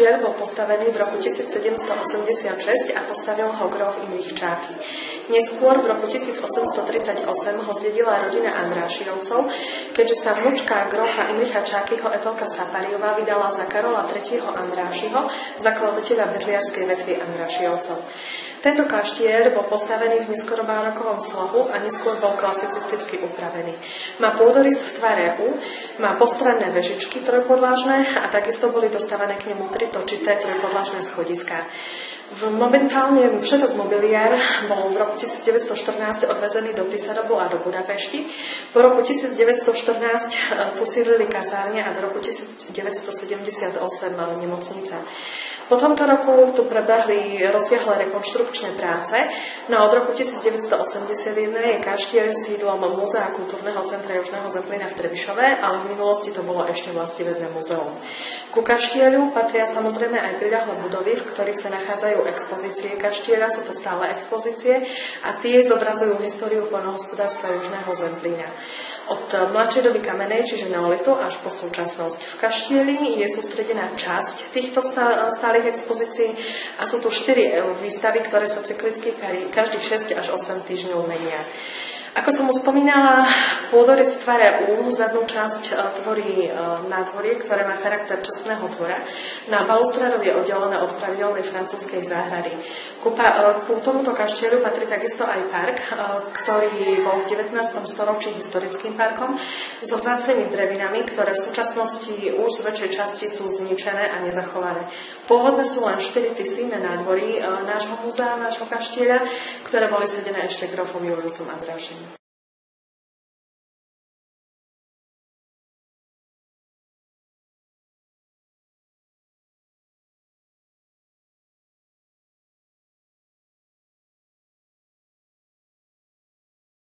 Bol postavený v roku 1786 a postavil ho gróf Imrich Čáky. Neskôr v roku 1838 ho zdedila rodina Andrášijovcov, keďže sa vnučka grófa Imricha Čákyho Etelka Sapariová vydala za Karola III. Andrášiho, zakladateľa bedliarskej vetvy Andrášijovcov. Tento kaštier bol postavený v neskorobarokovom slohu a neskôr bol klasicisticky upravený. Má pôdorys v tvare U, má postranné vežičky trojpodlažné a takisto boli dostávané k nemu 3 točité trojpodlažné schodiská. Momentálne všetok mobiliár bol v roku 1914 odvezený do Tisarobu a do Budapešti. Po roku 1914 tu sídlili kasárne a do roku 1978 nemocnica. Po tomto roku tu prebehli rozsiahle rekonštrukčné práce, no a od roku 1981 je kaštier sídlom Múzea kultúrneho centra Južného Zemplína v Trebišove, ale v minulosti to bolo ešte vlastivedné múzeum. Ku kaštieru patria samozrejme aj priľahlé budovy, v ktorých sa nachádzajú expozície kaštiera, sú to stále expozície a tie zobrazujú históriu poľnohospodárstva Južného Zemplína. Od mladšej doby kamenej, čiže neolitu, až po súčasnosť. V kaštieli je sústredená časť týchto stálych expozícií a sú tu 4 výstavy, ktoré sa cyklicky každých 6 až 8 týždňov menia. Ako som už spomínala, pôdorys v tvare U, zadnú časť tvorí nádvorie, ktoré má charakter čestného dvora. Na balustrádoch je oddelené od pravidelnej francúzskej záhrady. Ku tomuto kaštieru patrí takisto aj park, ktorý bol v 19. storočí historickým parkom so vzácnymi drevinami, ktoré v súčasnosti už z väčšej časti sú zničené a nezachované. Pôvodné sú len 4 tisy na nádvorí nášho múzea, nášho kaštiera, ktoré boli sedené ešte grofom Juliusom Andrášim.